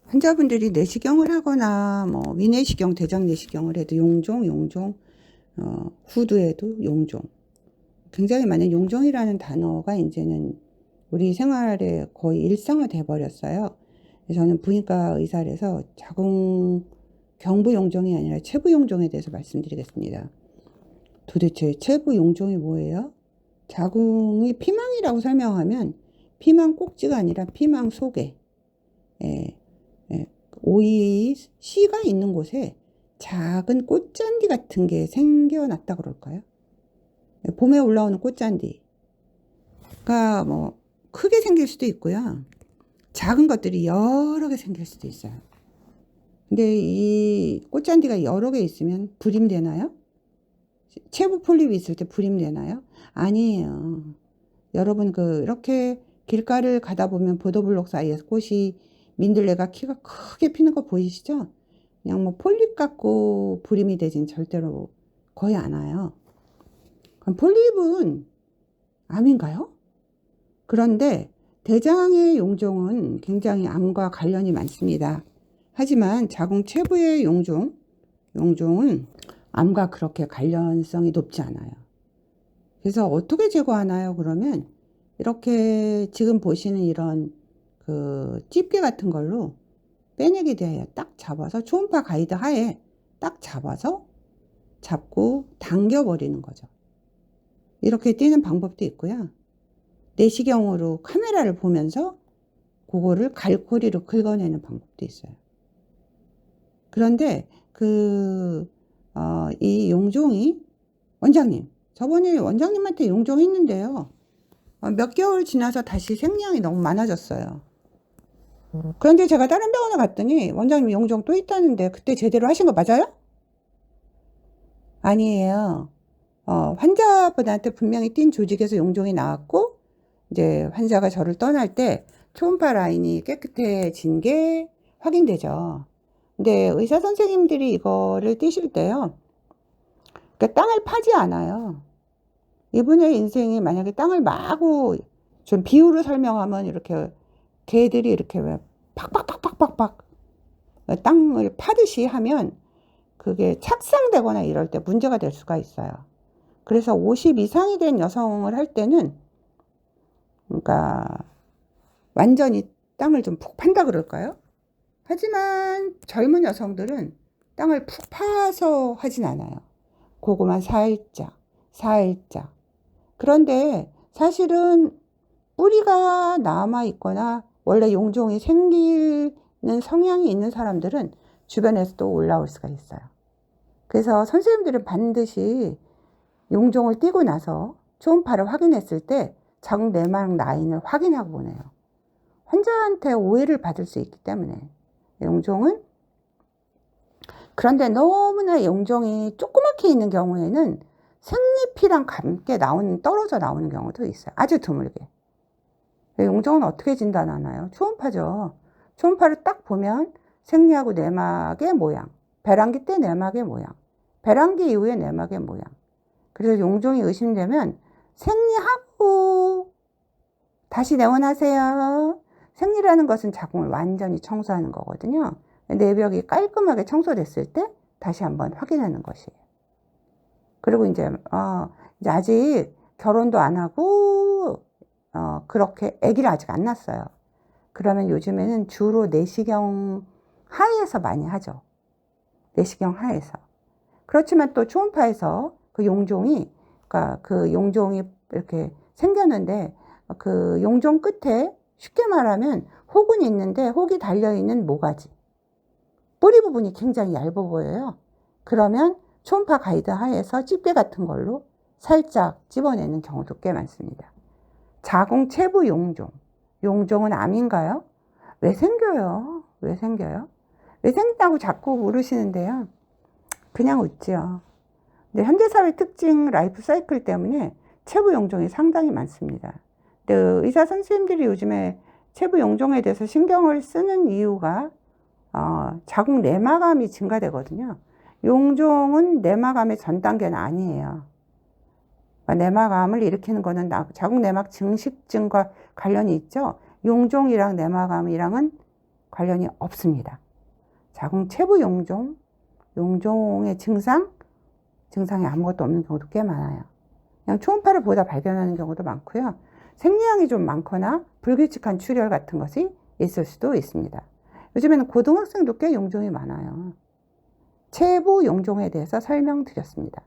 환자분들이 내시경을 하거나 뭐 위내시경, 대장 내시경을 해도 용종, 후두에도 용종. 굉장히 많은 용종이라는 단어가 이제는 우리 생활에 거의 일상화돼 버렸어요. 저는 부인과 의사라서 자궁 경부 용종이 아니라 체부 용종에 대해서 말씀드리겠습니다. 도대체 체부 용종이 뭐예요? 자궁이 피망이라고 설명하면 피망 꼭지가 아니라 피망 속에 오이 씨가 있는 곳에 작은 꽃잔디 같은 게 생겨났다 그럴까요? 봄에 올라오는 꽃잔디가 뭐 크게 생길 수도 있고요. 작은 것들이 여러 개 생길 수도 있어요. 근데 이 꽃잔디가 여러 개 있으면 불임되나요? 체부 폴립이 있을 때 불임되나요? 아니에요. 여러분 이렇게 길가를 가다 보면 보도블록 사이에서 꽃이 민들레가 키가 크게 피는 거 보이시죠? 그냥 뭐 폴립 갖고 불임이 되진 절대로 거의 안 와요. 그럼 폴립은 암인가요? 그런데 대장의 용종은 굉장히 암과 관련이 많습니다. 하지만 자궁 체부의 용종은 암과 그렇게 관련성이 높지 않아요. 그래서 어떻게 제거하나요? 그러면 이렇게 지금 보시는 이런 집게 같은 걸로 빼내게 돼요. 딱 잡아서 초음파 가이드 하에 딱 잡고 당겨버리는 거죠. 이렇게 떼는 방법도 있고요. 내시경으로 카메라를 보면서 그거를 갈고리로 긁어내는 방법도 있어요. 그런데 이 용종이 원장님, 저번에 원장님한테 용종했는데요. 몇 개월 지나서 다시 생리량이 너무 많아졌어요. 그런데 제가 다른 병원에 갔더니 원장님 용종 또 있다는데 그때 제대로 하신 거 맞아요? 아니에요. 환자분한테 분명히 띈 조직에서 용종이 나왔고 이제 환자가 저를 떠날 때 초음파 라인이 깨끗해진 게 확인되죠. 근데 의사 선생님들이 이거를 띄실 때요. 그러니까 땅을 파지 않아요. 이분의 인생이 만약에 땅을 마구 좀 비유로 설명하면 이렇게 개들이 이렇게 팍팍팍팍팍팍 땅을 파듯이 하면 그게 착상되거나 이럴 때 문제가 될 수가 있어요. 그래서 50 이상이 된 여성을 할 때는 그러니까 완전히 땅을 좀 푹 판다 그럴까요? 하지만 젊은 여성들은 땅을 푹 파서 하진 않아요. 그거만 살짝. 그런데 사실은 뿌리가 남아 있거나 원래 용종이 생기는 성향이 있는 사람들은 주변에서도 올라올 수가 있어요. 그래서 선생님들은 반드시 용종을 띄고 나서 초음파를 확인했을 때 자궁 내막 라인을 확인하고 보내요. 환자한테 오해를 받을 수 있기 때문에 용종은. 그런데 너무나 용종이 조그맣게 있는 경우에는 생리피랑 함께 떨어져 나오는 경우도 있어요. 아주 드물게. 용종은 어떻게 진단하나요? 초음파죠. 초음파를 딱 보면 생리하고 내막의 모양, 배란기 때 내막의 모양, 배란기 이후의 내막의 모양. 그래서 용종이 의심되면 생리하고 다시 내원하세요. 생리라는 것은 자궁을 완전히 청소하는 거거든요. 내벽이 깔끔하게 청소됐을 때 다시 한번 확인하는 것이에요. 그리고 이제 아직 결혼도 안 하고 그렇게 아기를 아직 안 낳았어요. 그러면 요즘에는 주로 내시경 하에서 많이 하죠. 내시경 하에서. 그렇지만 또 초음파에서 그러니까 그 용종이 이렇게 생겼는데 그 용종 끝에 쉽게 말하면 혹은 있는데 혹이 달려있는 모가지. 뿌리 부분이 굉장히 얇아 보여요. 그러면 초음파 가이드 하에서 집게 같은 걸로 살짝 집어내는 경우도 꽤 많습니다. 자궁 체부 용종. 용종은 암인가요? 왜 생겨요? 왜 생긴다고 자꾸 물으시는데요. 그냥 웃지요. 근데 현대사회 특징 라이프 사이클 때문에 체부 용종이 상당히 많습니다. 근데 의사 선생님들이 요즘에 체부 용종에 대해서 신경을 쓰는 이유가 자궁 내막암이 증가되거든요. 용종은 내막암의 전 단계는 아니에요. 내막암을 일으키는 거는 자궁 내막 증식증과 관련이 있죠. 용종이랑 내막암이랑은 관련이 없습니다. 자궁체부 용종의 증상이 아무것도 없는 경우도 꽤 많아요. 그냥 초음파를 보다 발견하는 경우도 많고요. 생리량이 좀 많거나 불규칙한 출혈 같은 것이 있을 수도 있습니다. 요즘에는 고등학생도 꽤 용종이 많아요. 체부 용종에 대해서 설명드렸습니다.